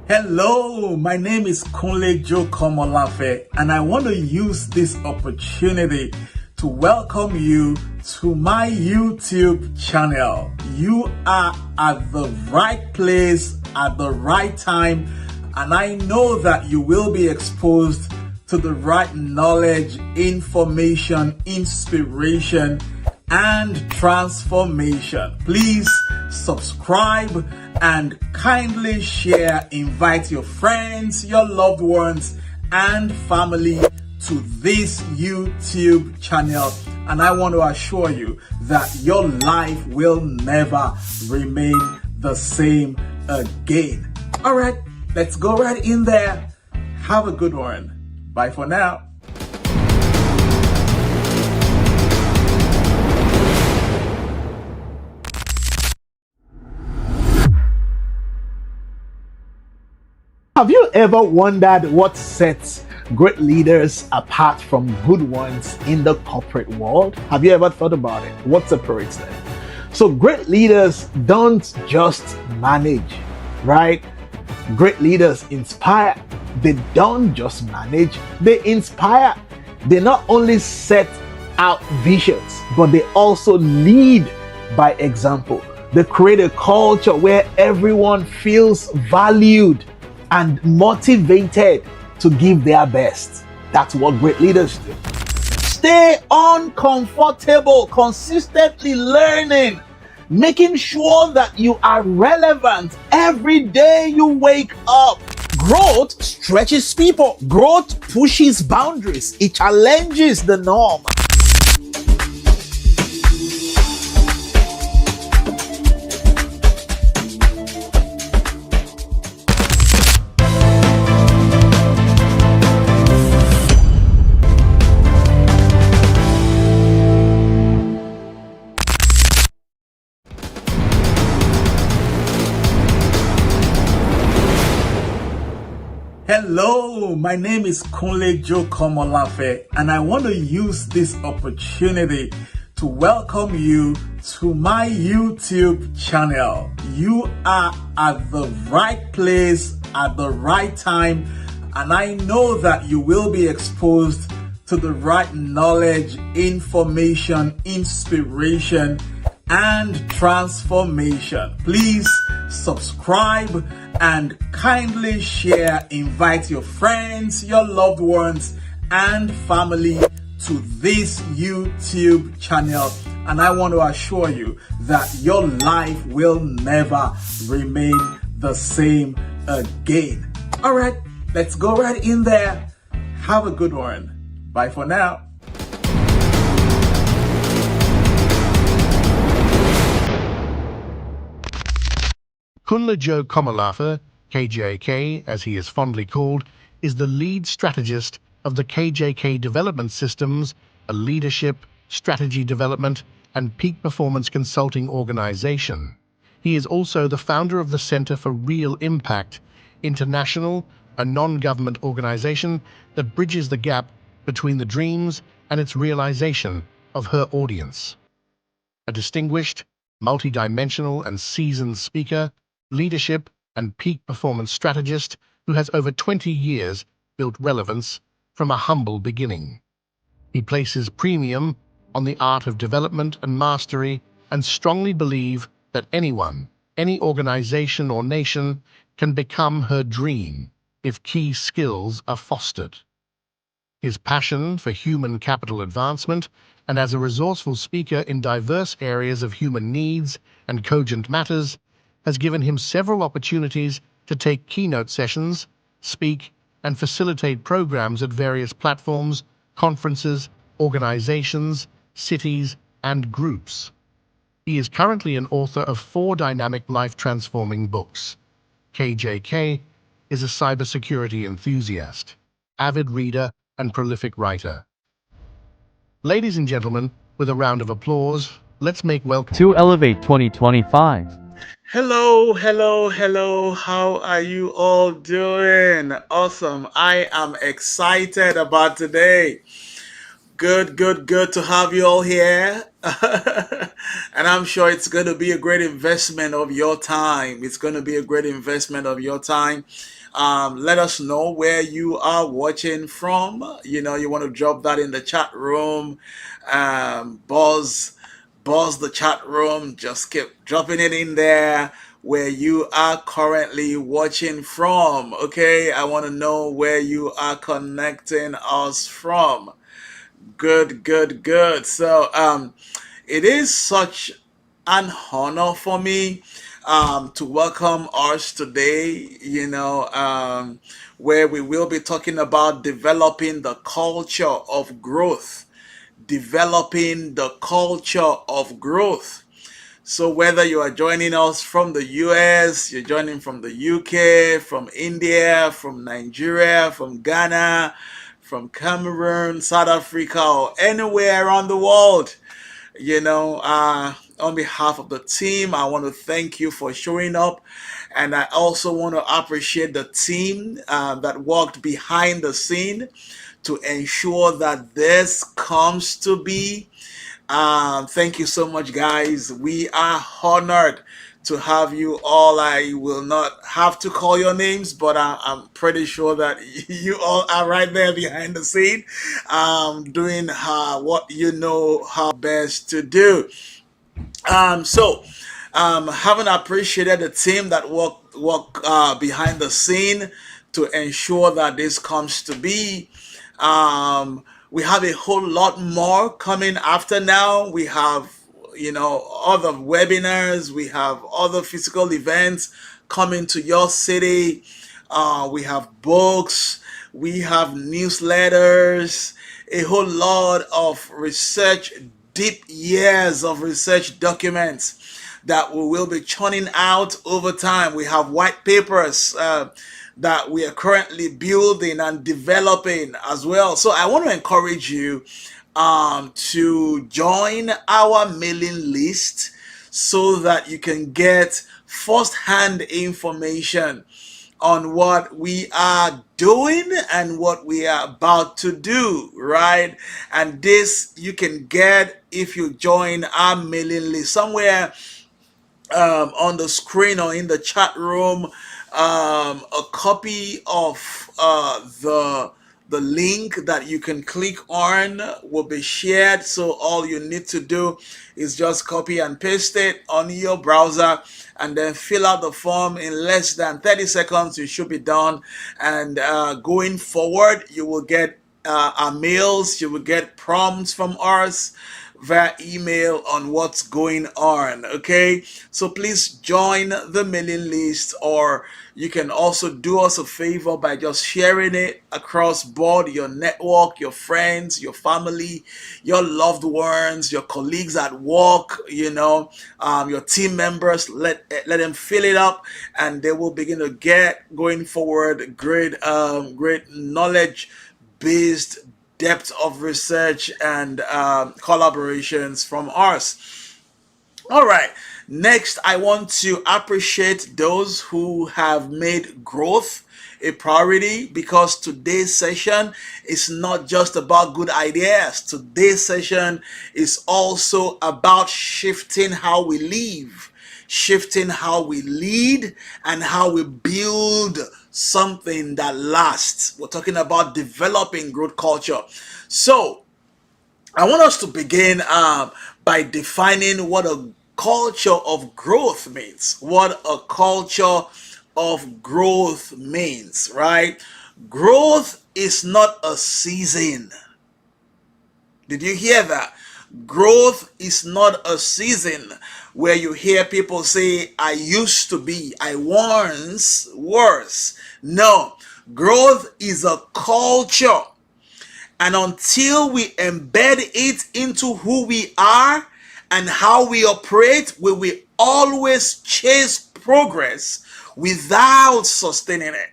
Hello, my name is Kunle Joe Komolafe, and I want to use this opportunity to welcome you to my YouTube channel. You are at the right place at the right time, and I know that you will be exposed to the right knowledge, information, inspiration, and transformation. Please subscribe and kindly share. Invite your friends, your loved ones, and family to this YouTube channel. And I want to assure you that your life will never remain the same again. All right, let's go right in there. Have a good one. Bye for now. Have you ever wondered what sets great leaders apart from good ones in the corporate world? Have you ever thought about it? What separates them? So great leaders don't just manage, right? Great leaders inspire. They don't just manage, they inspire. They not only set out visions, but they also lead by example. They create a culture where everyone feels valued and motivated to give their best. That's what great leaders do. Stay uncomfortable, consistently learning, making sure that you are relevant every day you wake up. Growth stretches people. Growth pushes boundaries. It challenges the norm. Hello, my name is Kunle Joe Komolafe, and I want to use this opportunity to welcome you to my YouTube channel. You are at the right place at the right time, and I know that you will be exposed to the right knowledge, information, inspiration, and transformation. Please subscribe and kindly share. Invite your friends, your loved ones, and family to this YouTube channel. And I want to assure you that your life will never remain the same again. All right, let's go right in there. Have a good one. Bye for now. Kunle Joe Komolafe, KJK as he is fondly called, is the lead strategist of the KJK Development Systems, a leadership, strategy development, and peak performance consulting organization. He is also the founder of the Center for Real Impact International, a non-government organization that bridges the gap between the dreams and its realization of her audience. A distinguished, multidimensional, and seasoned speaker, leadership, and peak performance strategist who has over 20 years built relevance from a humble beginning. He places premium on the art of development and mastery and strongly believes that anyone, any organization or nation can become her dream if key skills are fostered. His passion for human capital advancement and as a resourceful speaker in diverse areas of human needs and cogent matters has given him several opportunities to take keynote sessions, speak, and facilitate programs at various platforms, conferences, organizations, cities, and groups. He is currently an author of 4 dynamic life-transforming books. KJK is a cybersecurity enthusiast, avid reader, and prolific writer. Ladies and gentlemen, with a round of applause, let's make welcome to Elevate 2025. Hello. How are you all doing? Awesome. I am excited about today. Good to have you all here. And I'm sure it's going to be a great investment of your time. It's going to be a great investment of your time. Let us know where you are watching from. You want to drop that in the chat room. Buzz, buzz the chat room. Just keep dropping it in there where you are currently watching from. Okay, I want to know where you are connecting us from. Good, good, good. So, it is such an honor for me to welcome us today, where we will be talking about developing the culture of growth. Developing the culture of growth. So, whether you are joining us from the US, you're joining from the UK, from India, from Nigeria, from Ghana, from Cameroon, South Africa, or anywhere around the world, on behalf of the team, I want to thank you for showing up. And I also want to appreciate the team that worked behind the scene to ensure that this comes to be. Thank you so much, guys. We are honored to have you all. I will not have to call your names, but I'm pretty sure that you all are right there behind the scene, doing what you know how best to do. So, having appreciated the team that work behind the scene to ensure that this comes to be, we have a whole lot more coming after now. We have, other webinars, we have other physical events coming to your city. We have books, we have newsletters, a whole lot of research, deep years of research documents that we will be churning out over time. We have white papers that we are currently building and developing as well. So I want to encourage you to join our mailing list so that you can get first-hand information on what we are doing and what we are about to do, right? And this you can get if you join our mailing list somewhere on the screen or in the chat room. A copy of the link that you can click on will be shared. So all you need to do is just copy and paste it on your browser and then fill out the form in less than 30 seconds. You should be done. And going forward, you will get our mails, you will get prompts from us via email on what's going on. Okay, so please join the mailing list, or you can also do us a favor by just sharing it across board, your network, your friends, your family, your loved ones, your colleagues at work, your team members. Let them fill it up, and they will begin to get going forward great knowledge based depth of research and collaborations from us. All right. Next, I want to appreciate those who have made growth a priority, because today's session is not just about good ideas. Today's session is also about shifting how we live, shifting how we lead, and how we build something that lasts. We're talking about developing growth culture. So, I want us to begin by defining what a culture of growth means. What a culture of growth means, right? Growth is not a season. Did you hear that? Growth is not a season where you hear people say, I used to be, I once was. No, growth is a culture. And until we embed it into who we are and how we operate, we will always chase progress without sustaining it.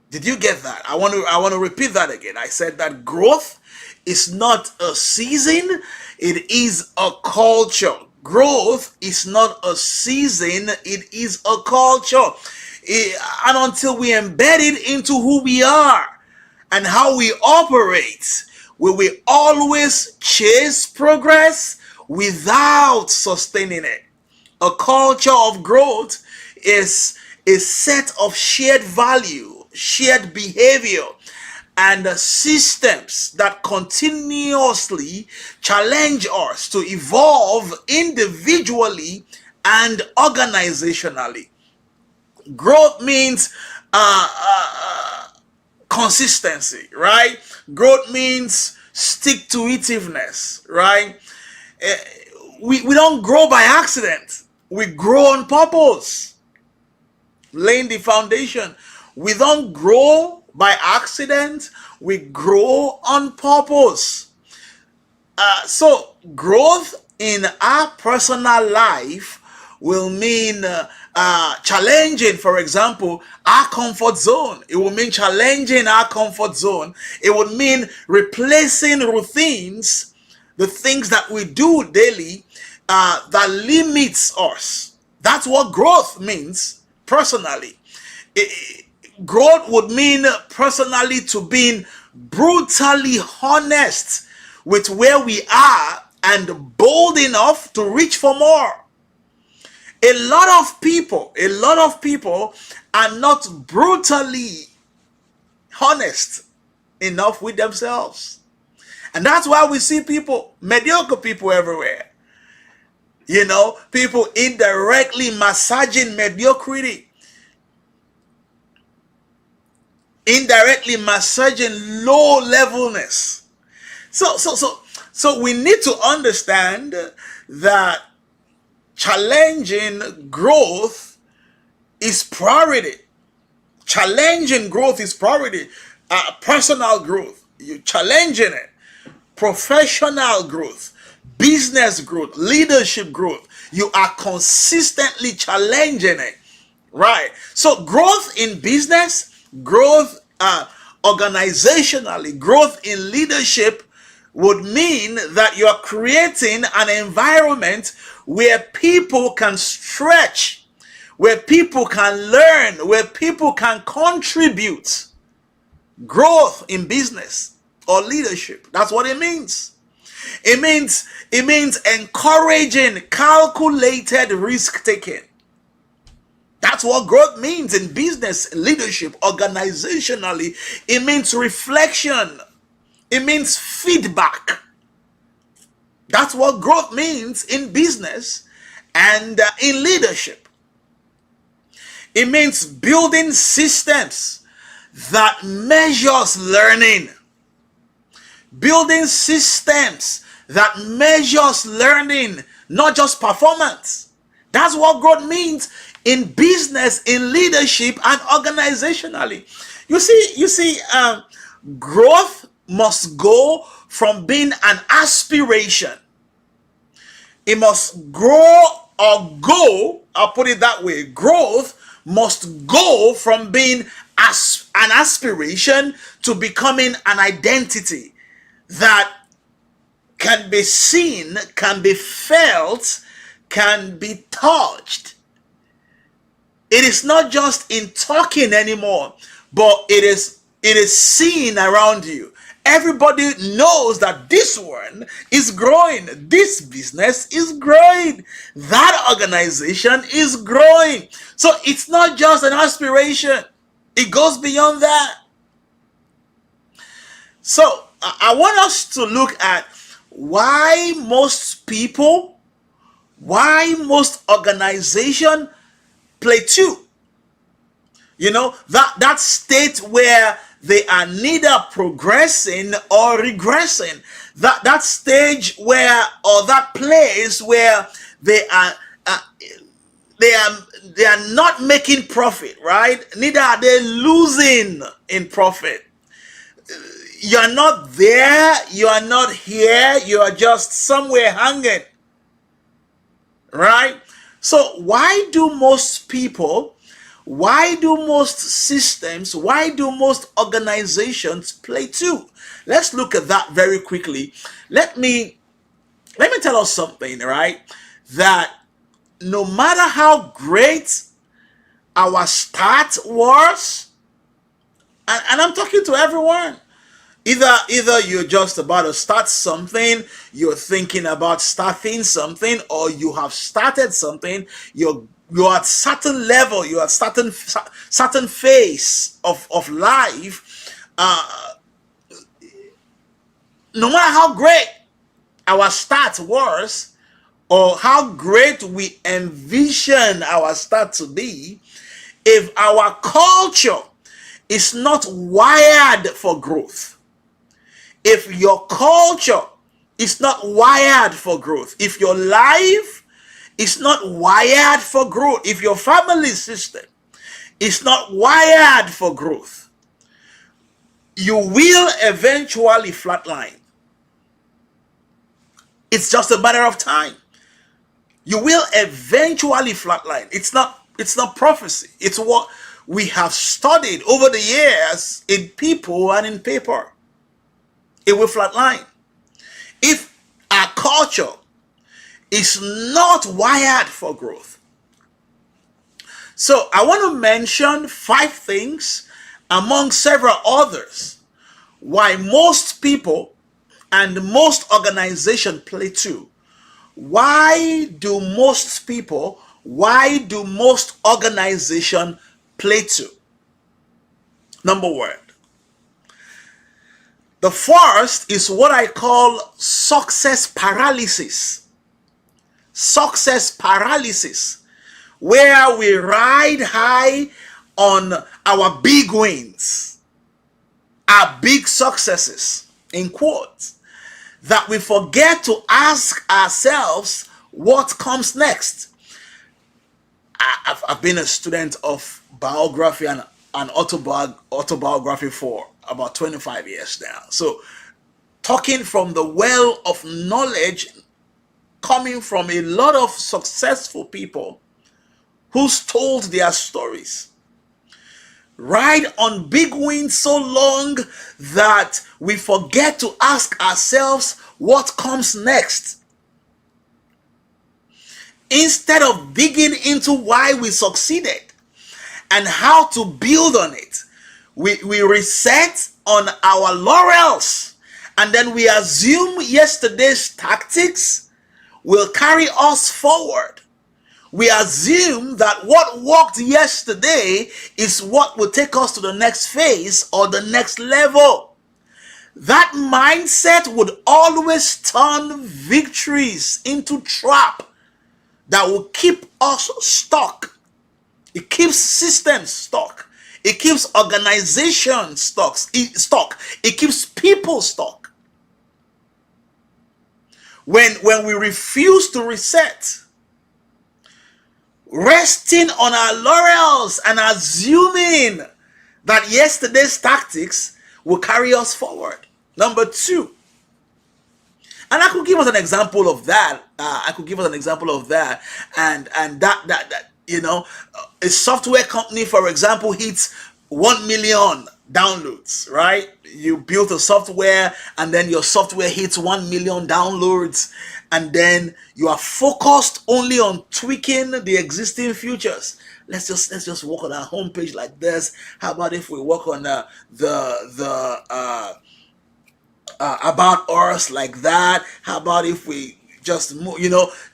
Did you get that? I want to repeat that again. I said that growth is not a season, it is a culture. Growth is not a season, it is a culture. And until we embed it into who we are and how we operate, We will always chase progress without sustaining it. A culture of growth is a set of shared value, shared behavior, and systems that continuously challenge us to evolve individually and organizationally. Growth means consistency, right? Growth means stick to itiveness, right? We don't grow by accident. We grow on purpose, laying the foundation. We don't grow by accident. We grow on purpose. So growth in our personal life will mean challenging, for example, our comfort zone. It will mean challenging our comfort zone. It would mean replacing routines, the things that we do daily that limits us. That's what growth means personally. Growth would mean personally to being brutally honest with where we are and bold enough to reach for more. A lot of people are not brutally honest enough with themselves. And that's why we see people, mediocre people everywhere. You know, people indirectly massaging mediocrity, indirectly massaging low levelness. So we need to understand that challenging growth is priority. Challenging growth is priority. Personal growth, you're challenging it. Professional growth, business growth, leadership growth, you are consistently challenging it, right? So growth in business, growth organizationally, growth in leadership would mean that you're creating an environment where people can stretch, where people can learn, where people can contribute. Growth in business or leadership, that's what it means. It means encouraging calculated risk taking. That's what growth means in business, leadership, organizationally. It means reflection. It means feedback. That's what growth means in business and in leadership. It means building systems that measures learning. Building systems that measures learning, not just performance. That's what growth means in business, in leadership, and organizationally. You see, growth must go from being an aspiration. It must grow or go, I'll put it that way. Growth must go from being an aspiration to becoming an identity that can be seen, can be felt, can be touched. It is not just in talking anymore, but it is seen around you. Everybody knows that this one is growing. This business is growing. That organization is growing. So it's not just an aspiration. It goes beyond that. So I want us to look at why most people, why most organizations plateau. You know, that state where they are neither progressing or regressing. That stage where, or that place where they are not making profit, right? Neither are they losing in profit. You're not there, you are not here, you are just somewhere hanging, right? So why do most people, why do most systems, why do most organizations plateau? Let's look at that very quickly. Let me tell us something, right? That no matter how great our start was, and I'm talking to everyone, Either you're just about to start something, you're thinking about starting something, or you have started something, you're at certain level, you're at certain phase of life. No matter how great our start was, or how great we envision our start to be, if our culture is not wired for growth, if your culture is not wired for growth, if your life is not wired for growth, if your family system is not wired for growth, you will eventually flatline. It's just a matter of time. You will eventually flatline. It's not prophecy. It's what we have studied over the years in people and in paper. It will flatline. If our culture is not wired for growth. So I want to mention 5 things among several others why most people and most organizations play too. Why do most people, why do most organizations play to? Number 1. The first is what I call success paralysis. Success paralysis, where we ride high on our big wins, our big successes, in quotes, that we forget to ask ourselves what comes next. I've been a student of biography and autobiography for about 25 years now. So talking from the well of knowledge coming from a lot of successful people who's told their stories. Ride on big wins so long that we forget to ask ourselves what comes next. Instead of digging into why we succeeded and how to build on it, we reset on our laurels, and then we assume yesterday's tactics will carry us forward. We assume that what worked yesterday is what will take us to the next phase or the next level. That mindset would always turn victories into trap that will keep us stuck. It keeps systems stuck. It keeps organizations stuck. It keeps people stuck. When we refuse to reset, resting on our laurels and assuming that yesterday's tactics will carry us forward. Number 2, and I could give us an example of that. And that a software company, for example, hits 1 million downloads, right? You built a software and then your software hits 1 million downloads, and then you are focused only on tweaking the existing features. Let's just work on our homepage like this. How about if we work on the about us like that? How about if we just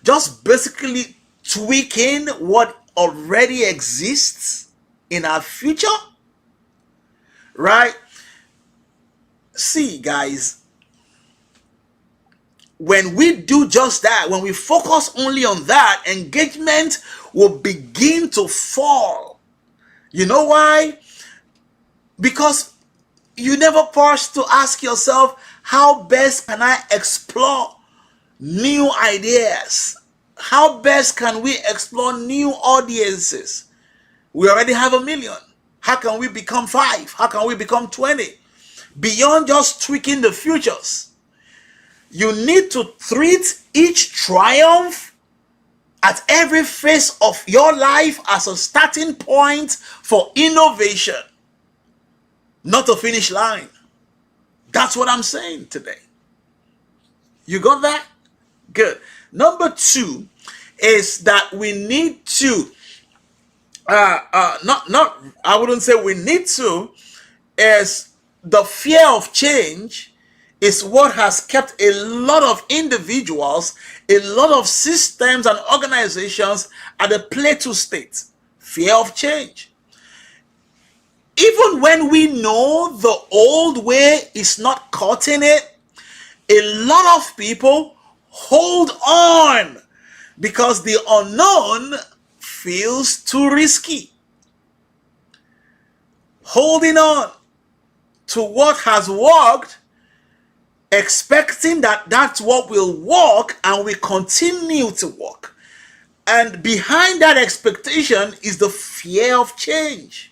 just basically tweaking what already exists in our future, right? See, guys, when we do just that, when we focus only on that, engagement will begin to fall. You know why? Because you never pause to ask yourself, how best can I explore new ideas? How best can we explore new audiences? We already have 1 million. How can we become 5? How can we become 20? Beyond just tweaking the futures, you need to treat each triumph at every phase of your life as a starting point for innovation, not a finish line. That's what I'm saying today. You got that? Good. Number 2 is that we need to, I wouldn't say we need to, is the fear of change is what has kept a lot of individuals, a lot of systems and organizations at a plateau state. Fear of change. Even when we know the old way is not cutting it, a lot of people hold on because the unknown feels too risky. Holding on to what has worked, expecting that that's what will work, and we continue to work. And behind that expectation is the fear of change.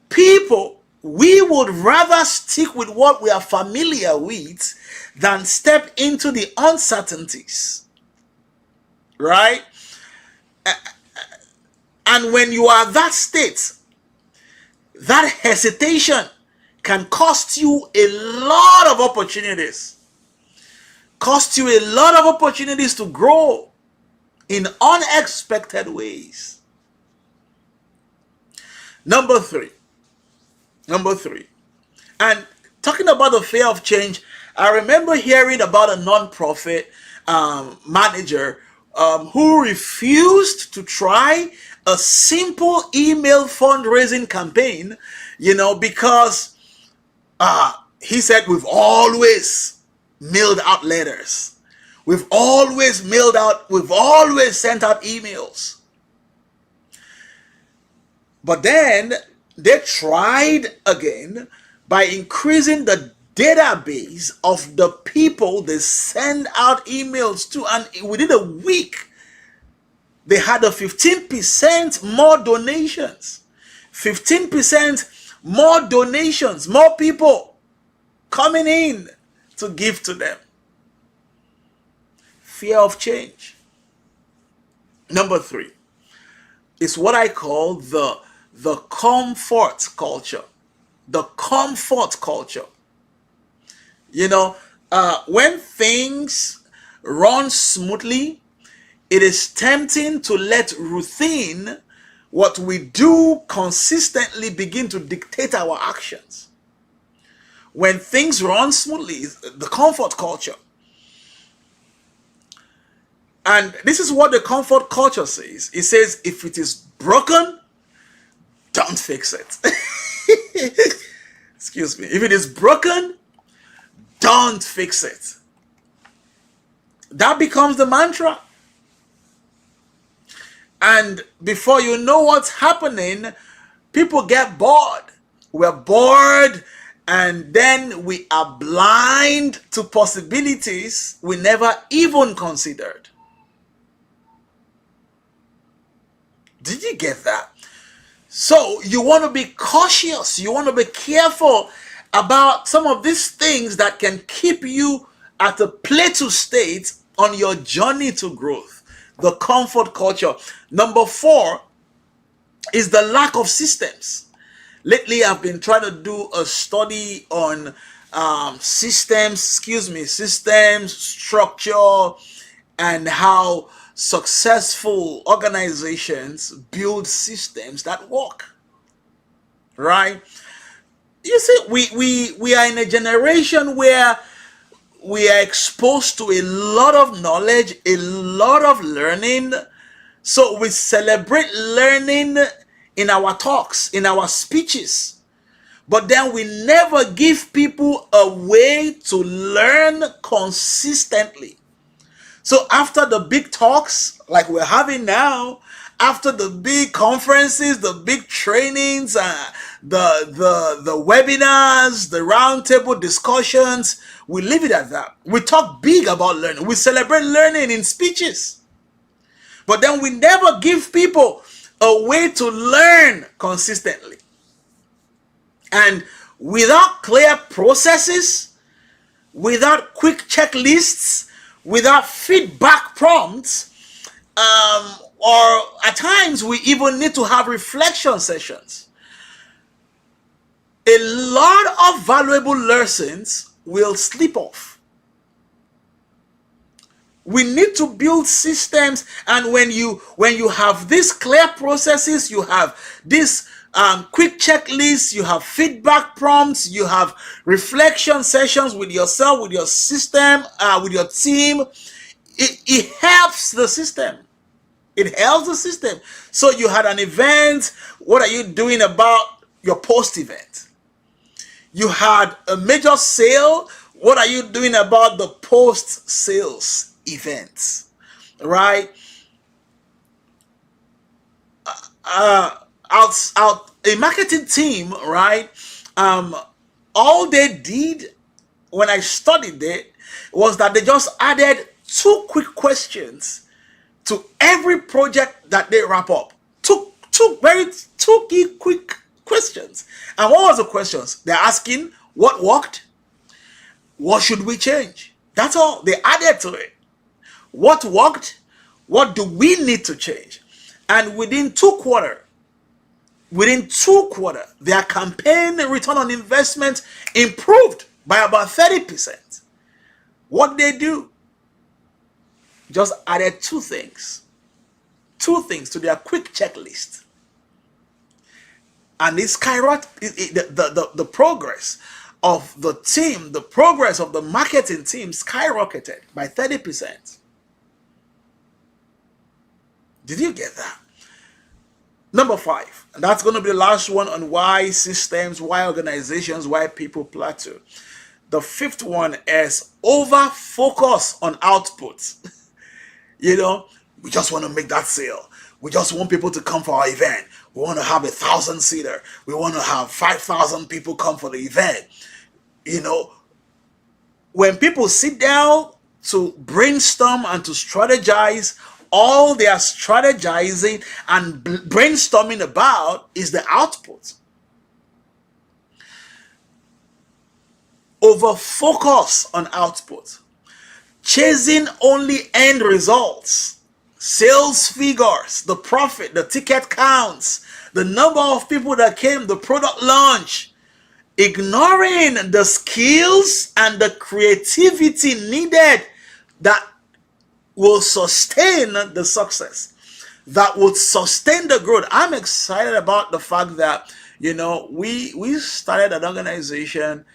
People, we would rather stick with what we are familiar with than step into the uncertainties. Right? And when you are that state, that hesitation can cost you a lot of opportunities. Cost you a lot of opportunities to grow in unexpected ways. Number three. And talking about the fear of change, I remember hearing about a non-profit manager who refused to try a simple email fundraising campaign, because he said, we've always mailed out letters. We've always sent out emails. But then they tried again by increasing the database of the people they send out emails to, and within a week they had a 15% more donations. 15% more donations, more people coming in to give to them. Fear of change. Number three is what I call the comfort culture. The comfort culture. When things run smoothly, it is tempting to let routine, what we do consistently, begin to dictate our actions. When things run smoothly, the comfort culture. And this is what the comfort culture says. It says, if it is broken, don't fix it. Excuse me. If it is broken, don't fix it. That becomes the mantra. And before you know what's happening, people get bored. We're bored, and then we are blind to possibilities we never even considered. Did you get that? So you want to be cautious. You want to be careful about some of these things that can keep you at a plateau state on your journey to growth. The comfort culture. Number 4 is the lack of systems. Lately, I've been trying to do a study on systems, structure, and how successful organizations build systems that work. Right? You see, we are in a generation where we are exposed to a lot of knowledge, a lot of learning. So we celebrate learning in our talks, in our speeches. But then we never give people a way to learn consistently. So after the big talks like we're having now, after the big conferences, the big trainings, the webinars, the roundtable discussions, we leave it at that. We talk big about learning. We celebrate learning in speeches. But then we never give people a way to learn consistently. And without clear processes, without quick checklists, without feedback prompts, or at times we even need to have reflection sessions, a lot of valuable lessons will slip off. We need to build systems, and when you have these clear processes, you have this quick checklists, you have feedback prompts, you have reflection sessions with yourself, with your system, with your team. It helps the system. It helps the system. So you had an event. What are you doing about your post event? You had a major sale. What are you doing about the post sales event? Right? A marketing team, right? All they did when I studied it was that they just added 2 quick questions to every project that they wrap up. Two key quick questions. And what was the questions? They're asking what worked, what should we change? That's all they added to it. What worked, what do we need to change? And within 2 quarters, their campaign return on investment improved by about 30%. What they do? Just added 2 things to their quick checklist. And it's skyrocketed. The progress of the team, the progress of the marketing team skyrocketed by 30%. Did you get that? Number 5, and that's going to be the last one on why systems, why organizations, why people plateau. The 5th one is over focus on output. You know, we just want to make that sale. We just want people to come for our event. We want to have 1,000-seater. We want to have 5,000 people come for the event. You know, when people sit down to brainstorm and to strategize, all they are strategizing and brainstorming about is the output. Over focus on output. Chasing only end results. Sales figures, the profit, the ticket counts, the number of people that came, the product launch. Ignoring the skills and the creativity needed that will sustain the success, that would sustain the growth. I'm excited about the fact that, you know, we started an organization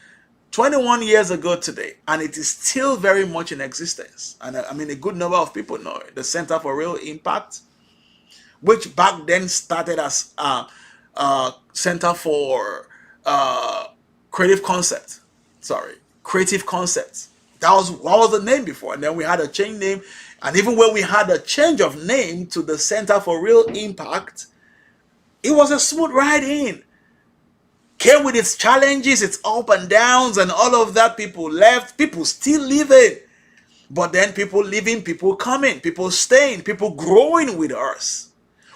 21 years ago today, and it is still very much in existence. And I mean, a good number of people know it. The Center for Real Impact, which back then started as Center for Creative Concepts. Creative Concepts. That was the name before. And then we had a change name. And even when we had a change of name to the Center for Real Impact, it was a smooth ride in. Came with its challenges, its up and downs, and all of that. People left, people still leaving. But then people leaving, people coming, people staying, people growing with us.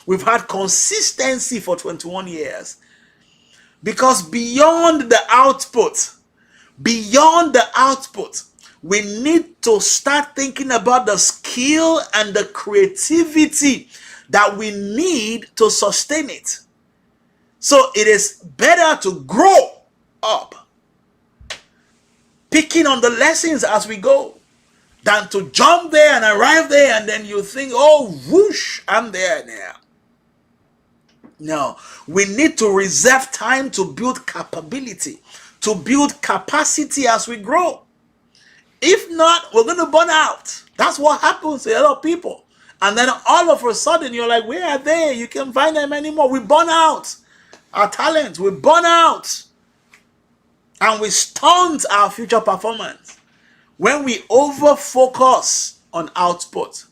We've had consistency for 21 years. Because beyond the output, we need to start thinking about the skill and the creativity that we need to sustain it. So it is better to grow up, picking on the lessons as we go, than to jump there and arrive there and then you think, oh, whoosh, I'm there now. No, we need to reserve time to build capability, to build capacity as we grow. If not, we're going to burn out. That's what happens to a lot of people. And then all of a sudden, you're like, where are they? You can't find them anymore. We burn out our talent. We burn out. And we stunt our future performance when we over-focus on output.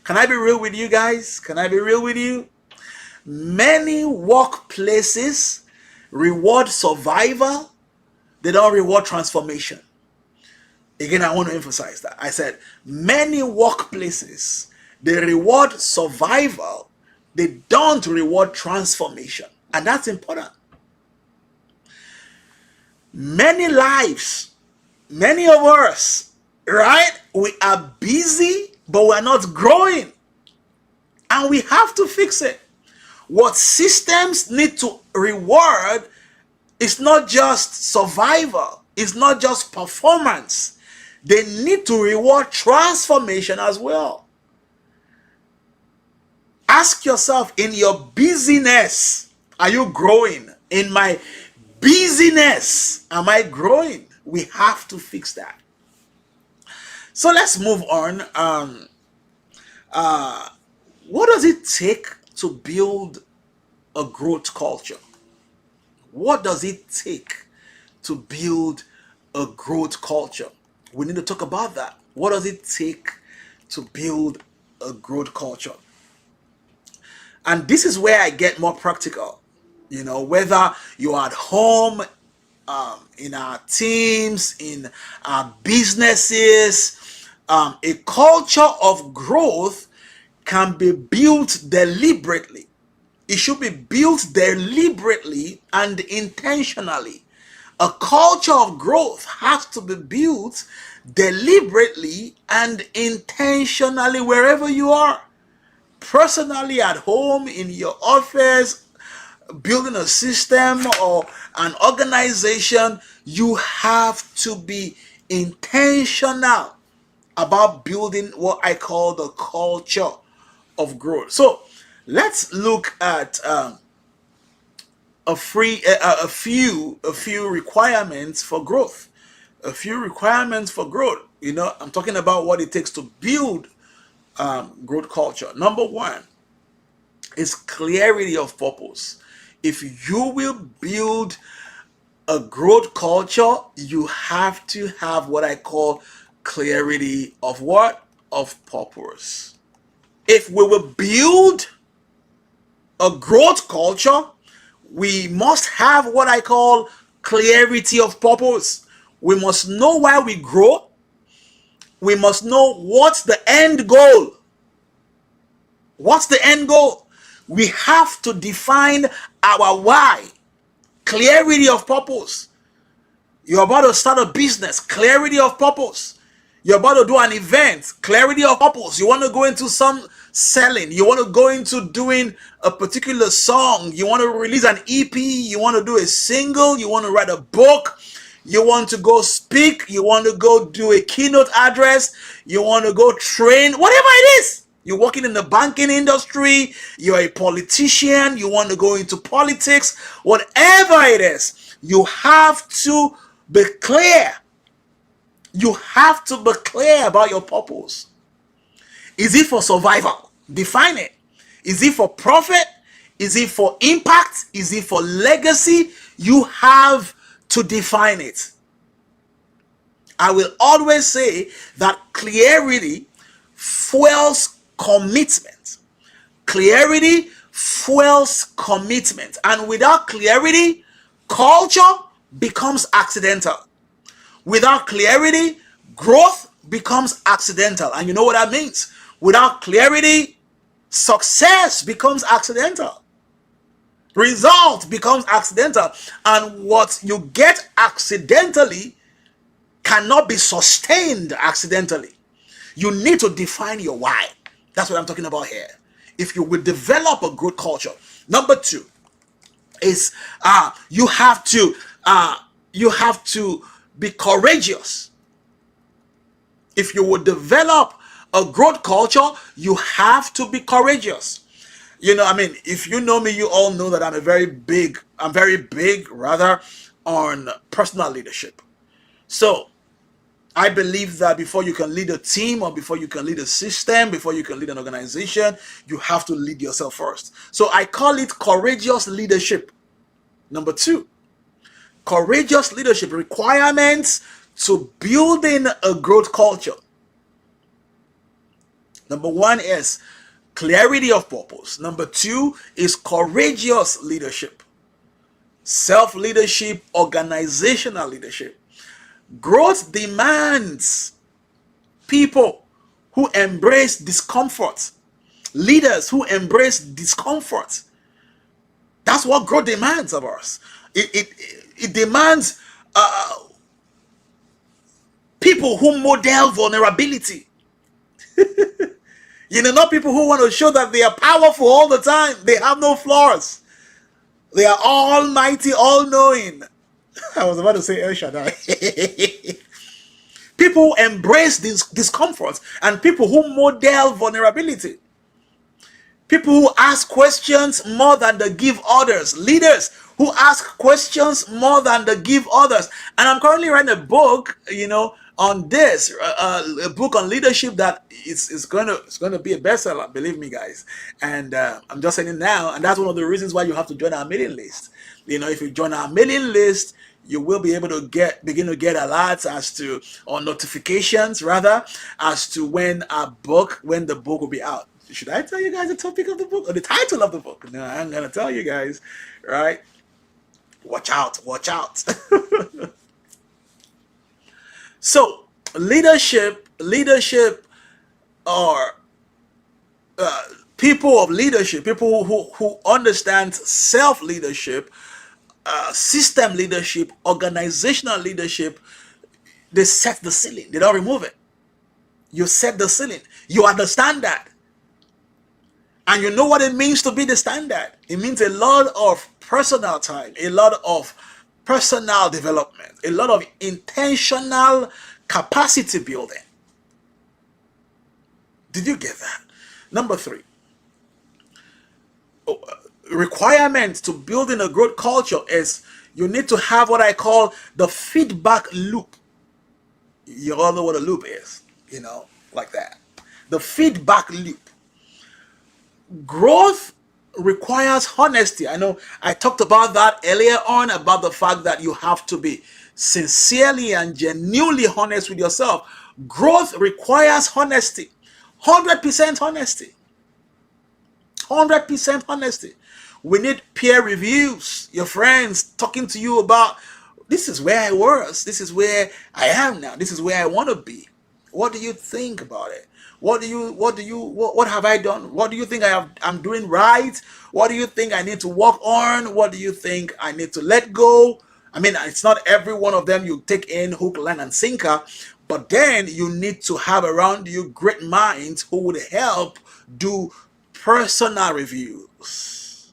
Can I be real with you guys? Can I be real with you? Many workplaces reward survival. They don't reward transformation. Again, I want to emphasize that. I said many workplaces, they reward survival. They don't reward transformation. And that's important. Many lives, many of us, right? We are busy, but we're not growing. And we have to fix it. What systems need to reward is not just survival. It's not just performance. They need to reward transformation as well. Ask yourself, in your busyness, Are you growing? In my busyness, am I growing? We have to fix that. So let's move on. What does it take to build a growth culture? What does it take to build a growth culture? We need to talk about that. What does it take to build a growth culture? And this is where I get more practical. You know, whether you're at home, in our teams, in our businesses, a culture of growth can be built deliberately. It should be built deliberately and intentionally. A culture of growth has to be built deliberately and intentionally wherever you are. Personally, at home, in your office, building a system or an organization, you have to be intentional about building what I call the culture of growth. So let's look at a few requirements for growth. A few requirements for growth. You know, I'm talking about what it takes to build growth culture. Number one is clarity of purpose. If you will build a growth culture, you have to have what I call clarity of what? Of purpose. If we will build a growth culture, we must have what I call clarity of purpose. We must know why we grow. We must know what's the end goal. What's the end goal? We have to define our why. Clarity of purpose. You're about to start a business. Clarity of purpose. You're about to do an event. Clarity of purpose. You want to go into some selling. You want to go into doing a particular song. You want to release an EP. You want to do a single. You want to write a book. You want to go speak. You want to go do a keynote address. You want to go train. Whatever it is. You're working in the banking industry. You're a politician. You want to go into politics. Whatever it is, you have to be clear. You have to be clear about your purpose. Is it for survival? Define it. Is it for profit? Is it for impact? Is it for legacy? You have to define it. I will always say that clarity fuels commitment. Clarity fuels commitment. And without clarity, culture becomes accidental. Without clarity, growth becomes accidental. And you know what that means? Without clarity, success becomes accidental. Result becomes accidental. And what you get accidentally cannot be sustained accidentally. You need to define your why. That's what I'm talking about here. If you will develop a growth culture. Number two is you have to be courageous. If you will develop a growth culture, you have to be courageous. You know, I mean, if you know me, you all know that I'm very big rather on personal leadership. So I believe that before you can lead a team or before you can lead a system, before you can lead an organization, you have to lead yourself first. So I call it courageous leadership. Number two, courageous leadership requirements to building a growth culture. Number one is clarity of purpose. Number two is courageous leadership. Self-leadership, organizational leadership. Growth demands people who embrace discomfort. Leaders who embrace discomfort. That's what growth demands of us. It demands people who model vulnerability. You know, not people who want to show that they are powerful all the time. They have no flaws. They are almighty, all-knowing. I was about to say El Shaddai. People who embrace this discomfort and people who model vulnerability. People who ask questions more than they give others. Leaders who ask questions more than they give others. And I'm currently writing a book, on this, a book on leadership that is gonna be a bestseller. Believe me, guys. And I'm just saying it now. And that's one of the reasons why you have to join our mailing list. If you join our mailing list, you will be able to begin to get alerts or notifications rather, as to when the book will be out. Should I tell you guys the topic of the book or the title of the book? No, I'm gonna tell you guys, right? Watch out, watch out. So leadership are people of leadership, people who understand self-leadership, system leadership, organizational leadership. They set the ceiling. They don't remove it. You set the ceiling. You understand that. And you know what it means to be the standard. It means a lot of personal time, a lot of personal development, a lot of intentional capacity building. Did you get that? Number 3. Requirement to building a growth culture is you need to have what I call the feedback loop. You all know what a loop is, like that. The feedback loop. Growth requires honesty. I know I talked about that earlier on, about the fact that you have to be sincerely and genuinely honest with yourself. Growth requires honesty. 100% honesty. 100% honesty. We need peer reviews. Your friends talking to you about, this is where I was, this is where I am now, this is where I want to be. What do you think about it? What have I done? What do you think I'm doing right? What do you think I need to work on? What do you think I need to let go? I mean, it's not every one of them you take in hook, line, and sinker, but then you need to have around you great minds who would help do personal reviews.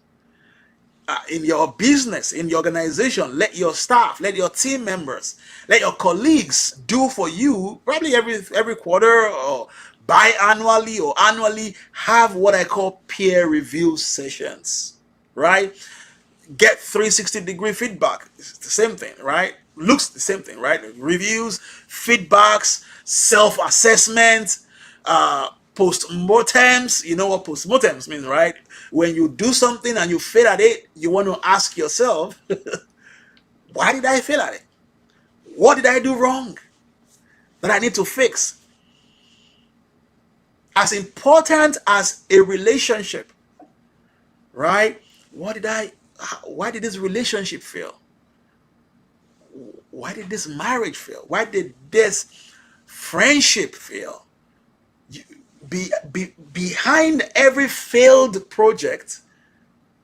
In your business, in your organization, let your staff, let your team members, let your colleagues do for you, probably every quarter or biannually or annually, have what I call peer review sessions, right? Get 360-degree feedback. It's the same thing, right? Looks the same thing, right? Reviews, feedbacks, self-assessment, post-mortems. You know what post-mortems mean, right? When you do something and you fail at it, you want to ask yourself, why did I fail at it? What did I do wrong that I need to fix? As important as a relationship, right? Why did this relationship fail? Why did this marriage fail? Why did this friendship fail? Behind every failed project,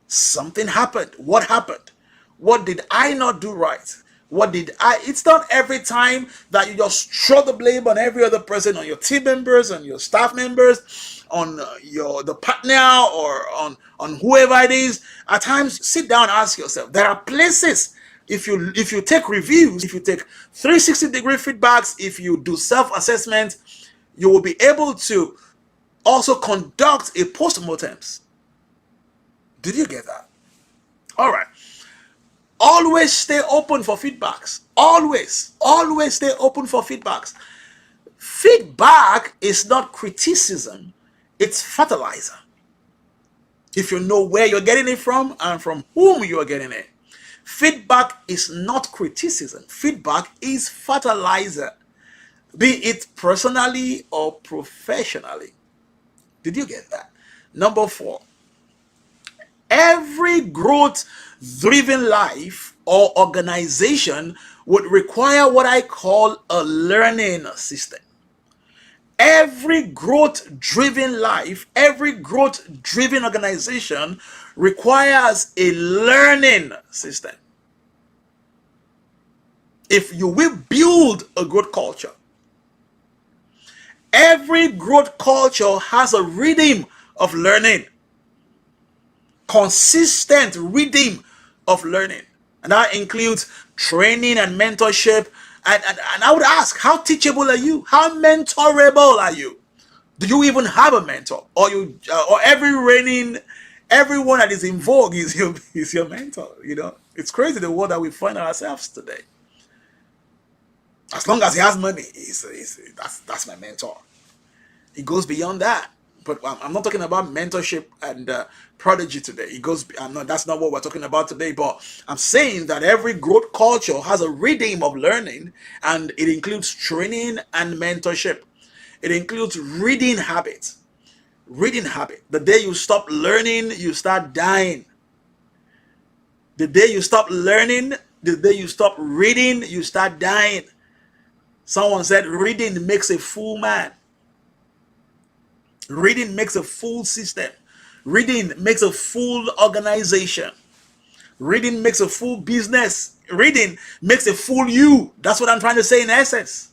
something happened. What happened? What did I not do right? It's not every time that you just throw the blame on every other person, on your team members, on your staff members, on the partner, or on whoever it is. At times, sit down and ask yourself. There are places, if you take reviews, if you take 360-degree feedbacks, if you do self-assessment, you will be able to also conduct a post-mortems. Did you get that? All right. Always stay open for feedbacks. Always stay open for feedbacks. Feedback is not criticism, it's fertilizer. If you know where you're getting it from and from whom you are getting it. Feedback is not criticism. Feedback is fertilizer, be it personally or professionally. Did you get that? Number 4. Every growth-driven life or organization would require what I call a learning system. Every growth-driven life, every growth-driven organization requires a learning system. If you will build a growth culture, every growth culture has a rhythm of learning. Consistent rhythm of learning. And that includes training and mentorship. And I would ask, how teachable are you? How mentorable are you? Do you even have a mentor? Or everyone that is in vogue is your mentor? You know, it's crazy the world that we find ourselves today. As long as he has money, that's my mentor. It goes beyond that. But I'm not talking about mentorship and prodigy today. It goes. That's not what we're talking about today. But I'm saying that every growth culture has a rhythm of learning, and it includes training and mentorship. It includes reading habits. Reading habit. The day you stop learning, you start dying. The day you stop learning, the day you stop reading, you start dying. Someone said reading makes a fool man. Reading makes a full system. Reading makes a full organization. Reading makes a full business. Reading makes a full you. That's what I'm trying to say in essence.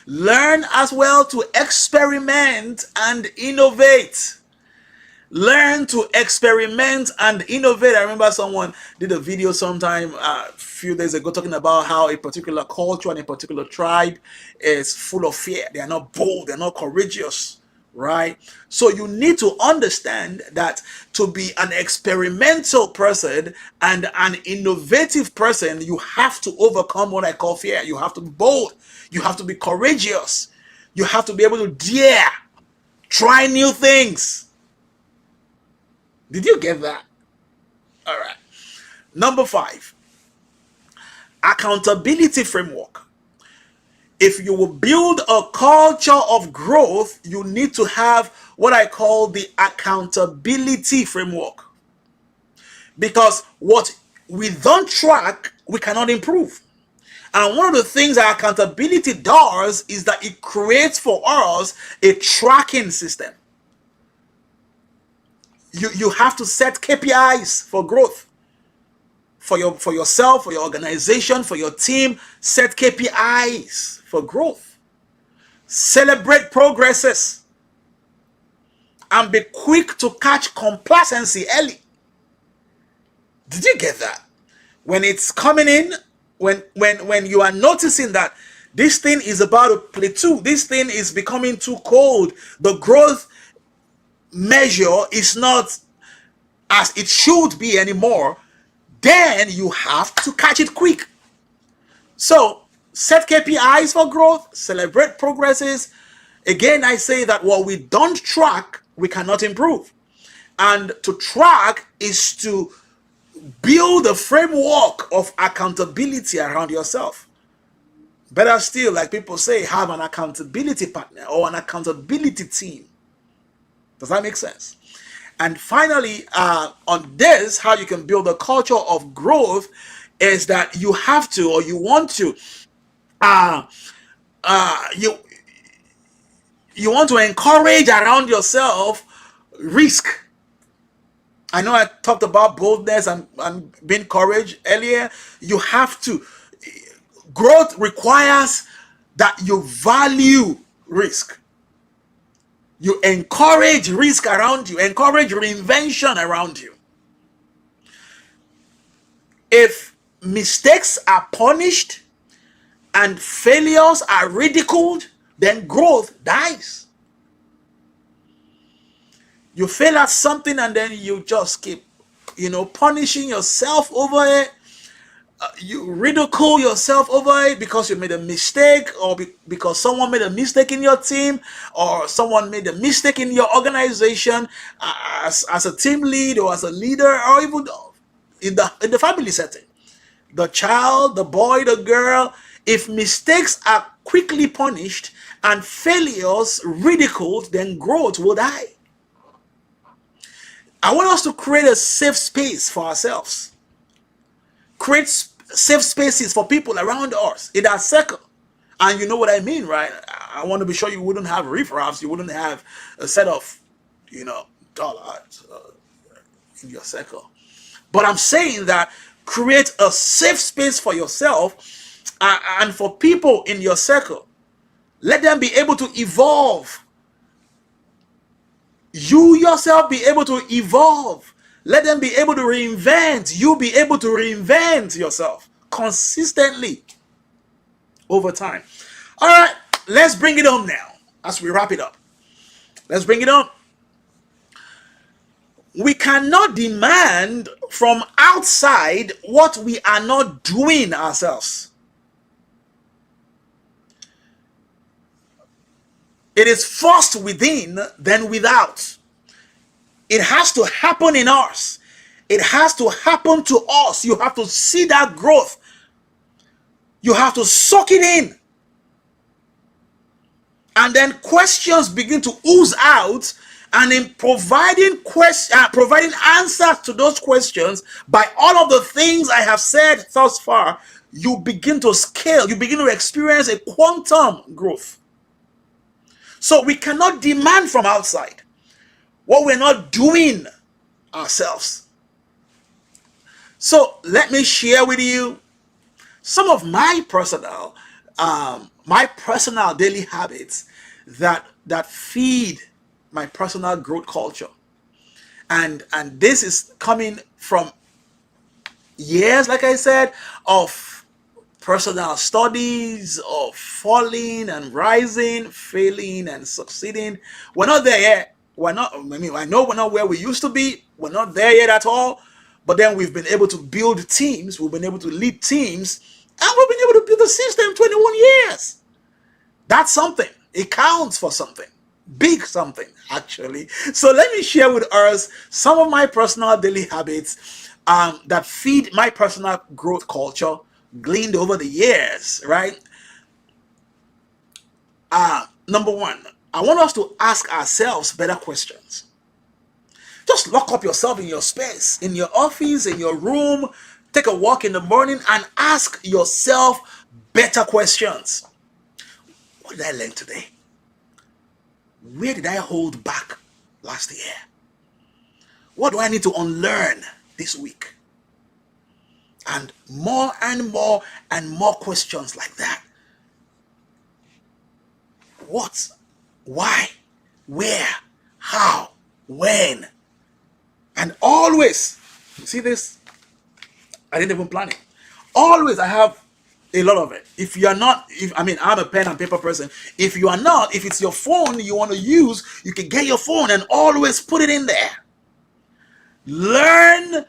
Learn as well to experiment and innovate. Learn to experiment and innovate. I remember someone did a video sometime a few days ago talking about how a particular culture and a particular tribe is full of fear. They are not bold. They're not courageous. Right? So you need to understand that to be an experimental person and an innovative person, you have to overcome what I call fear. You have to be bold. You have to be courageous. You have to be able to dare, try new things. Did you get that? All right. Number 5, accountability framework. If you will build a culture of growth, you need to have what I call the accountability framework. Because what we don't track, we cannot improve. And one of the things that accountability does is that it creates for us a tracking system. You have to set KPIs for growth. For yourself, for your organization, for your team, set KPIs for growth. Celebrate progresses. And be quick to catch complacency early. Did you get that? When it's coming in, when you are noticing that this thing is about to plateau, this thing is becoming too cold, the growth measure is not as it should be anymore, then you have to catch it quick. So set KPIs for growth, celebrate progresses. Again, I say that what we don't track, we cannot improve. And to track is to build a framework of accountability around yourself. Better still, like people say, have an accountability partner or an accountability team. Does that make sense? And finally, on this, how you can build a culture of growth is that you have to, or you want to, you want to encourage around yourself risk. I know I talked about boldness and being courage earlier. You have to. Growth requires that you value risk. You encourage risk around you, encourage reinvention around you. If mistakes are punished and failures are ridiculed, then growth dies. You fail at something and then you just keep, punishing yourself over it. You ridicule yourself over it because you made a mistake, or because someone made a mistake in your team, or someone made a mistake in your organization as a team lead or as a leader, or even in the family setting. The child, the boy, the girl, if mistakes are quickly punished and failures ridiculed, then growth will die. I want us to create a safe space for ourselves. Create safe spaces for people around us in our circle. And you know what I mean, right? I want to be sure you wouldn't have riffraffs. You wouldn't have a set of, dollars in your circle. But I'm saying that create a safe space for yourself and for people in your circle. Let them be able to evolve. You yourself be able to evolve. Let them be able to reinvent. You be able to reinvent yourself consistently over time. All right, let's bring it home now as we wrap it up. Let's bring it on. We cannot demand from outside what we are not doing ourselves. It is first within, then without. It has to happen in us. It has to happen to us. You have to see that growth. You have to soak it in. And then questions begin to ooze out. And in providing answers to those questions by all of the things I have said thus far, you begin to scale. You begin to experience a quantum growth. So we cannot demand from outside what we're not doing ourselves. So let me share with you some of my personal daily habits that feed my personal growth culture. And this is coming from years, like I said, of personal studies, of falling and rising, failing and succeeding. We're not there yet. I know we're not where we used to be. We're not there yet at all. But then we've been able to build teams. We've been able to lead teams. And we've been able to build a system 21 years. That's something. It counts for something. Big something, actually. So let me share with us some of my personal daily habits that feed my personal growth culture, gleaned over the years, right? Number one, I want us to ask ourselves better questions. Just lock up yourself in your space, in your office, in your room, take a walk in the morning and ask yourself better questions. What did I learn today? Where did I hold back last year? What do I need to unlearn this week? And more and more and more questions like that. What? Why? Where? How? When? And always, you see this? I didn't even plan it. Always I have a lot of it. If you are not, I'm a pen and paper person. If you are not, if it's your phone you want to use, you can get your phone and always put it in there. Learn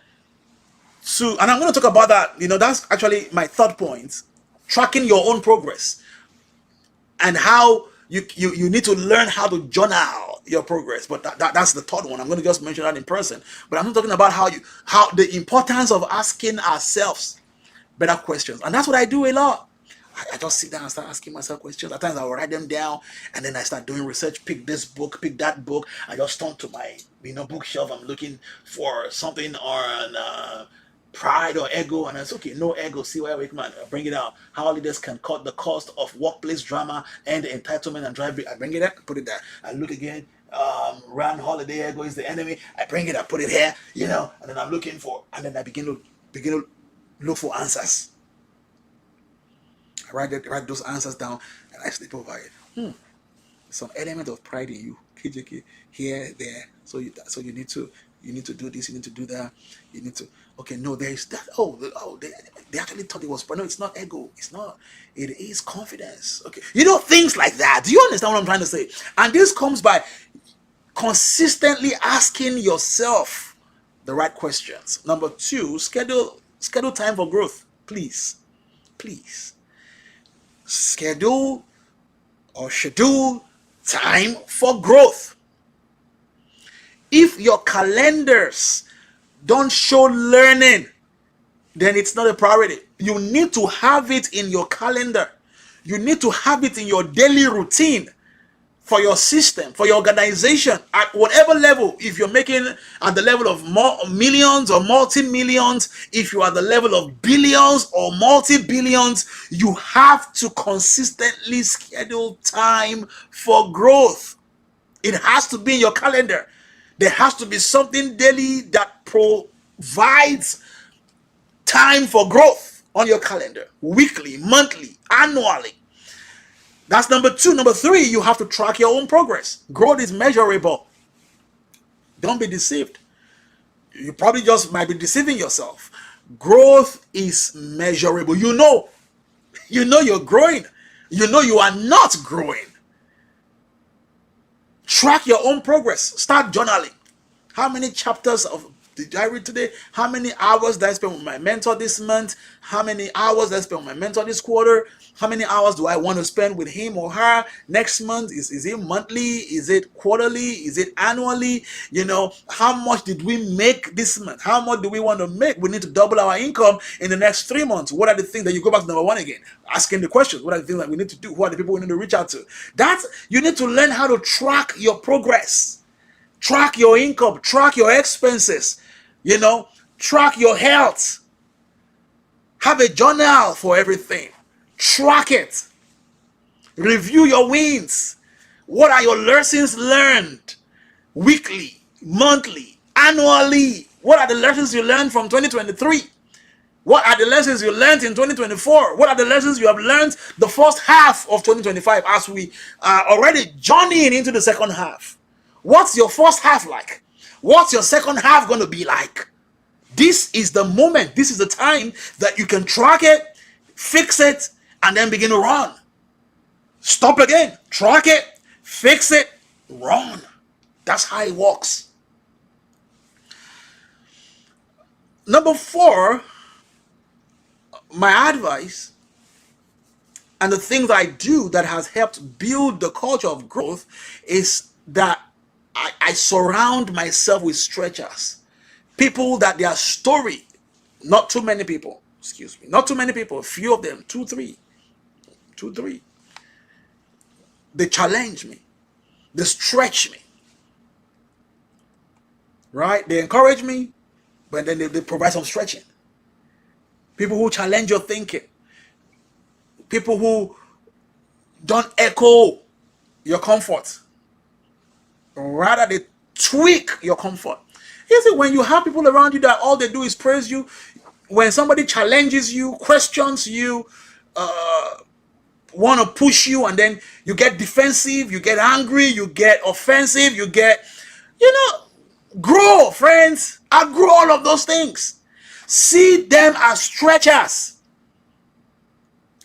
to, and I'm going to talk about that. That's actually my third point. Tracking your own progress. And how you need to learn how to journal your progress. But that's the third one. I'm going to just mention that in person. But I'm not talking about how the importance of asking ourselves better questions. And that's what I do a lot. I just sit down and start asking myself questions. At times I'll write them down and then I start doing research, pick this book, pick that book. I just turn to my bookshelf. I'm looking for something on pride or ego, and it's okay, no ego, C.Y. Wakeman, I bring it out. How leaders can cut the cost of workplace drama and entitlement and drive. I bring it up, put it there. I look again. Rand Holiday, ego is the enemy. I bring it, I put it here, and then I'm looking for, and then I begin to look for answers. I write those answers down and I sleep over it. Some element of pride in you, KJK, here, there. So you need to do this, you need to do that, you need to. Okay, no, there is that. They actually thought it was, but no, it's not ego. It's not. It is confidence. Okay, things like that. Do you understand what I'm trying to say? And this comes by consistently asking yourself the right questions. Number two, schedule time for growth. Please. Schedule time for growth. If your calendars don't show learning, then it's not a priority. You need to have it in your calendar. You need to have it in your daily routine for your system, for your organization, at whatever level. If you're making at the level of millions or multi-millions, if you are at the level of billions or multi-billions, you have to consistently schedule time for growth. It has to be in your calendar. There has to be something daily that provides time for growth on your calendar, weekly, monthly, annually. That's number two. Number three, you have to track your own progress. Growth is measurable. Don't be deceived. You probably just might be deceiving yourself. Growth is measurable. You know you're growing. You know you are not growing. Track your own progress. Start journaling. How many chapters of did I read today? How many hours did I spend with my mentor this month? How many hours did I spend with my mentor this quarter? How many hours do I want to spend with him or her next month? Is it monthly? Is it quarterly? Is it annually? You know, how much did we make this month? How much do we want to make? We need to double our income in the next 3 months. What are the things that you go back to number one again? Asking the questions. What are the things that we need to do? Who are the people we need to reach out to? That's, you need to learn how to track your progress. Track your income, track your expenses, you know, track your health. Have a journal for everything. Track it. Review your wins. What are your lessons learned? Weekly, monthly, annually. What are the lessons you learned from 2023? What are the lessons you learned in 2024? What are the lessons you have learned the first half of 2025 as we are already journeying into the second half? What's your first half like? What's your second half going to be like? This is the moment. This is the time that you can track it, fix it, and then begin to run. Stop again. Track it, fix it, run. That's how it works. Number 4, my advice and the things I do that has helped build the culture of growth is that I surround myself with stretchers. People that their story, not too many people, excuse me, not too many people, a few of them, 2, 3. They challenge me. They stretch me. Right? They encourage me, but then they provide some stretching. People who challenge your thinking. People who don't echo your comfort. Rather, they tweak your comfort. You see, when you have people around you that all they do is praise you, when somebody challenges you, questions you, want to push you, and then you get defensive, you get angry, you get offensive, you get, grow, friends. Outgrow all of those things. See them as stretchers.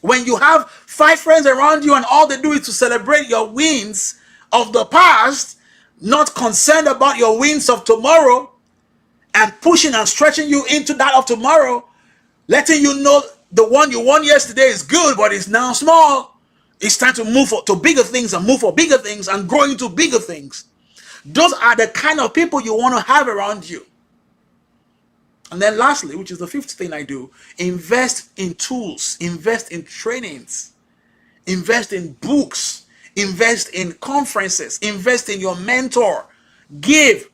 When you have 5 friends around you and all they do is to celebrate your wins of the past, not concerned about your wins of tomorrow, and pushing and stretching you into that of tomorrow, letting you know the one you won yesterday is good, but it's now small. It's time to move to bigger things and move for bigger things and grow into bigger things. Those are the kind of people you want to have around you. And then lastly, which is the 5th thing I do, invest in tools, invest in trainings, invest in books, invest in conferences, invest in your mentor, give.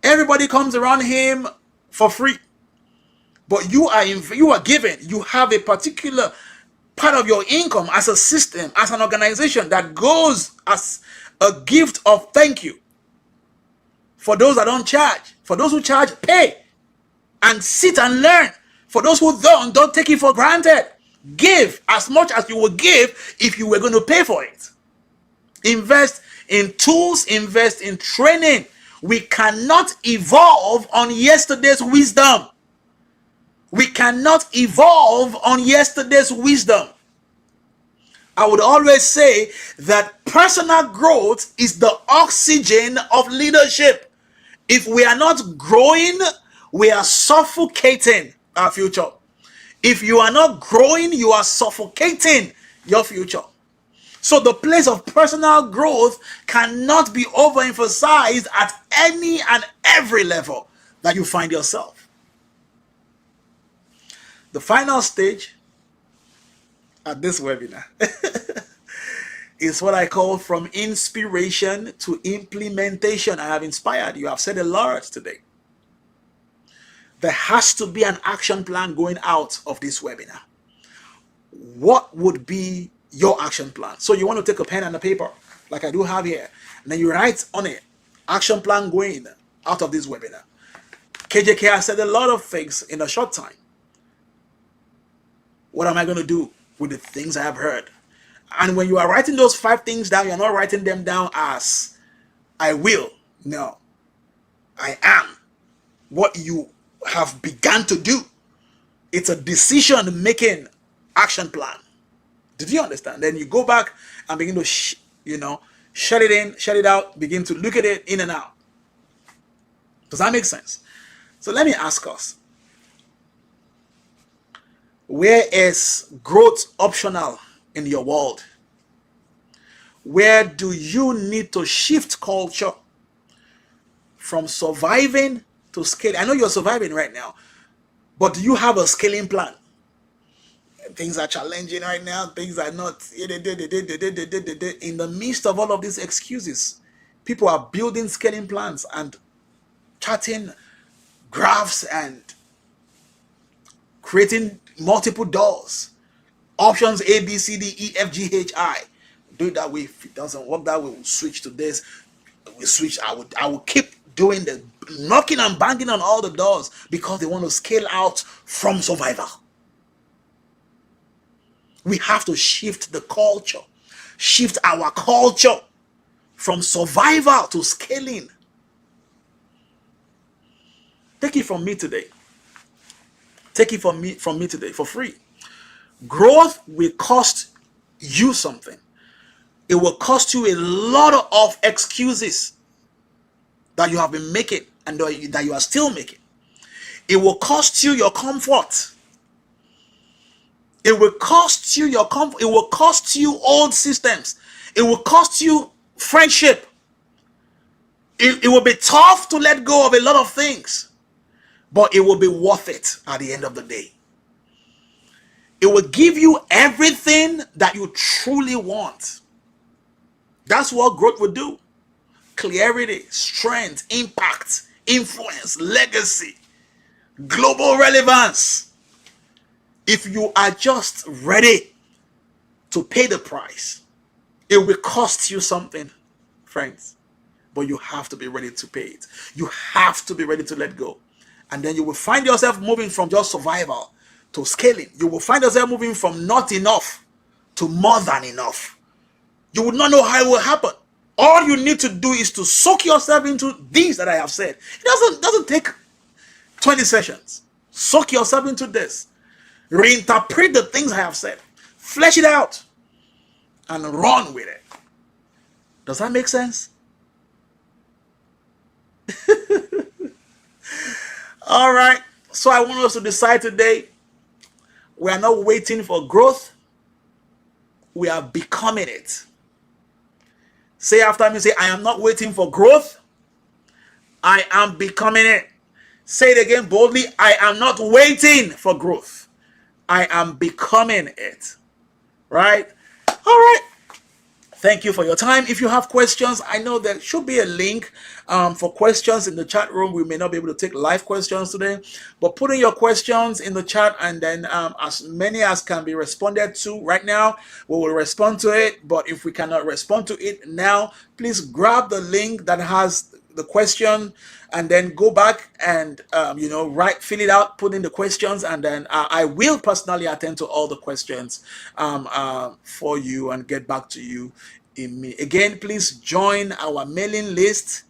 Everybody comes around him for free, but you are given. You have a particular part of your income as a system, as an organization that goes as a gift of thank you. For those that don't charge, for those who charge, pay and sit and learn. For those who don't take it for granted. Give as much as you would give if you were going to pay for it. Invest in tools, invest in training. We cannot evolve on yesterday's wisdom. We cannot evolve on yesterday's wisdom. I would always say that personal growth is the oxygen of leadership. If we are not growing, we are suffocating our future. If you are not growing, you are suffocating your future. So the place of personal growth cannot be overemphasized at any and every level that you find yourself. The final stage at this webinar is what I call from inspiration to implementation. I have inspired you. I've said a lot today. There has to be an action plan going out of this webinar. What would be your action plan? So you want to take a pen and a paper, like I do have here, and then you write on it, action plan going out of this webinar. KJK has said a lot of things in a short time. What am I going to do with the things I have heard? And when you are writing those 5 things down, you're not writing them down as I will. No. I am. What you have begun to do. It's a decision-making action plan. Did you understand? Then you go back and begin to, shut it in, shut it out, begin to look at it in and out. Does that make sense? So let me ask us, where is growth optional in your world? Where do you need to shift culture from surviving to scaling? I know you're surviving right now, but do you have a scaling plan? Things are challenging right now. Things are not. In the midst of all of these excuses, people are building scaling plans and charting graphs and creating multiple doors, options A, B, C, D, E, F, G, H, I. Do it that way. If it doesn't work that way, we'll switch to this. We switch. I will keep doing the knocking and banging on all the doors because they want to scale out from survival. We have to shift the culture, shift our culture from survival to scaling. Take it from me today. Take it from me today for free. Growth will cost you something. It will cost you a lot of excuses that you have been making and that you are still making. It will cost you your comfort. It will cost you your comfort. It will cost you old systems. It will cost you friendship. It will be tough to let go of a lot of things, but it will be worth it at the end of the day. It will give you everything that you truly want. That's what growth will do. Clarity, strength, impact, influence, legacy, global relevance. If you are just ready to pay the price, it will cost you something, friends. But you have to be ready to pay it. You have to be ready to let go. And then you will find yourself moving from just survival to scaling. You will find yourself moving from not enough to more than enough. You would not know how it will happen. All you need to do is to soak yourself into these that I have said. It doesn't take 20 sessions. Soak yourself into this. Reinterpret the things I have said. Flesh it out. And run with it. Does that make sense? All right. So I want us to decide today. We are not waiting for growth. We are becoming it. Say after me, say, I am not waiting for growth. I am becoming it. Say it again boldly. I am not waiting for growth. I am becoming it. Right? All right. Thank you for your time. If you have questions, I know there should be a link for questions in the chat room. We may not be able to take live questions today, but put in your questions in the chat, and then as many as can be responded to right now, we will respond to it. But if we cannot respond to it now, please grab the link that has the question and then go back and fill it out, put in the questions, and then I will personally attend to all the questions for you and get back to you in me. Again, please join our mailing list.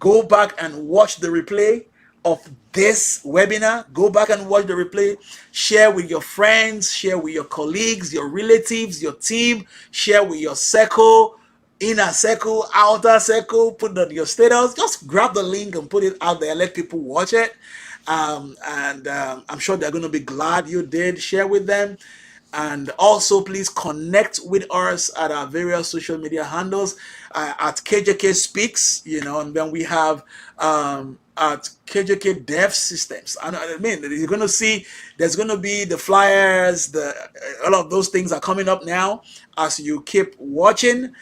Go back and watch the replay of this webinar. Go back and watch the replay. Share with your friends, share with your colleagues, your relatives, your team, share with your circle, inner circle, outer circle, put it on your status. Just grab the link and put it out there. Let people watch it. I'm sure they're going to be glad you did. Share with them. And also, please connect with us at our various social media handles at KJK Speaks, and then we have at KJK Dev Systems. And I mean, you're going to see there's going to be the flyers, all of those things are coming up now as you keep watching.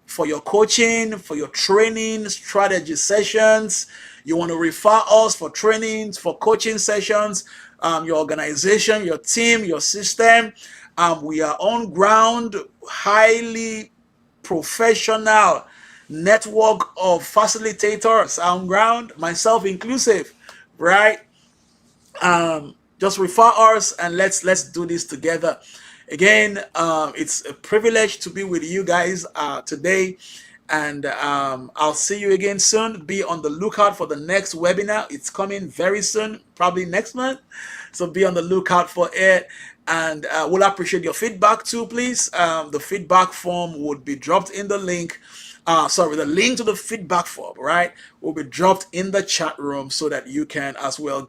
For your coaching, for your training, strategy sessions. You want to refer us for trainings, for coaching sessions, your organization, your team, your system. We are on ground, highly professional network of facilitators on ground, myself inclusive, right? Just refer us and let's do this together. Again, it's a privilege to be with you guys today, And I'll see you again soon. Be on the lookout for the next webinar. It's coming very soon, probably next month. So be on the lookout for it. And we'll appreciate your feedback too, please. The feedback form would be dropped in the link. The link to the feedback form, right, will be dropped in the chat room so that you can as well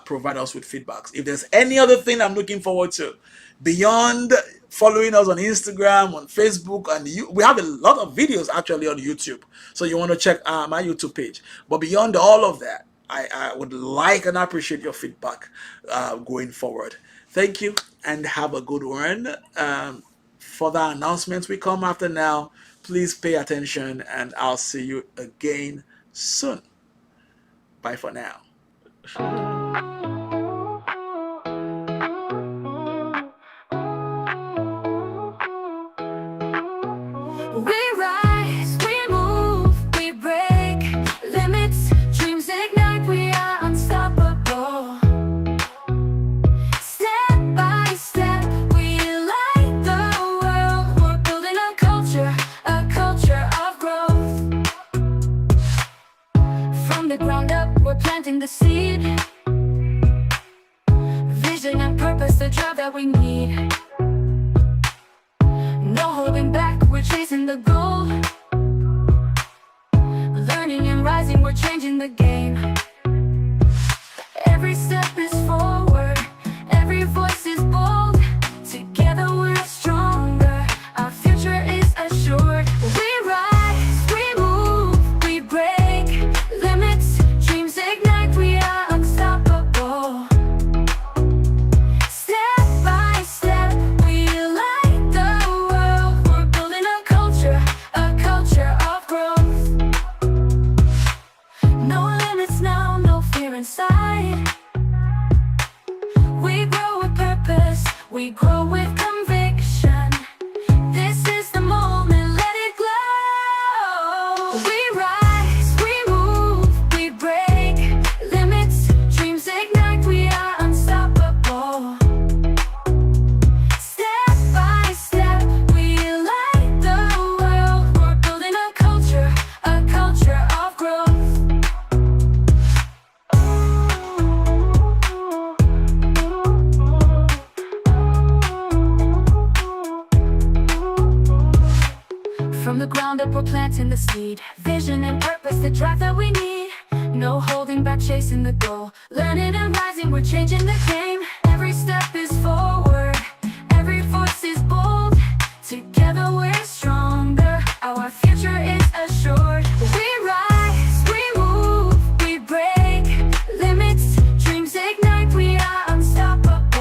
provide us with feedbacks. If there's any other thing I'm looking forward to, beyond following us on Instagram, on Facebook, and we have a lot of videos actually on YouTube. So you want to check my YouTube page. But beyond all of that, I would like and appreciate your feedback going forward. Thank you and have a good one. Further announcements will come after now. Please pay attention and I'll see you again soon. Bye for now. The seed, vision and purpose, the drive that we need. No holding back, we're chasing the goal. Learning and rising, we're changing the game. Every step is forward, every voice is bold. Together we're stronger, our future is assured. We rise, we move, we break limits, dreams ignite, we are unstoppable. Step by step, we light the world. We're building a culture of growth. No limits now, no fear inside. We grow with purpose, we grow with conviction. This is the moment, let it glow. We rise, we move, we break limits, dreams ignite, we are unstoppable. Step by step, we light the world. We're building a culture of growth. From the ground up, we're planting the seed. Vision and purpose, the drive that we need. No holding back, chasing the goal. Learning and rising, we're changing the game.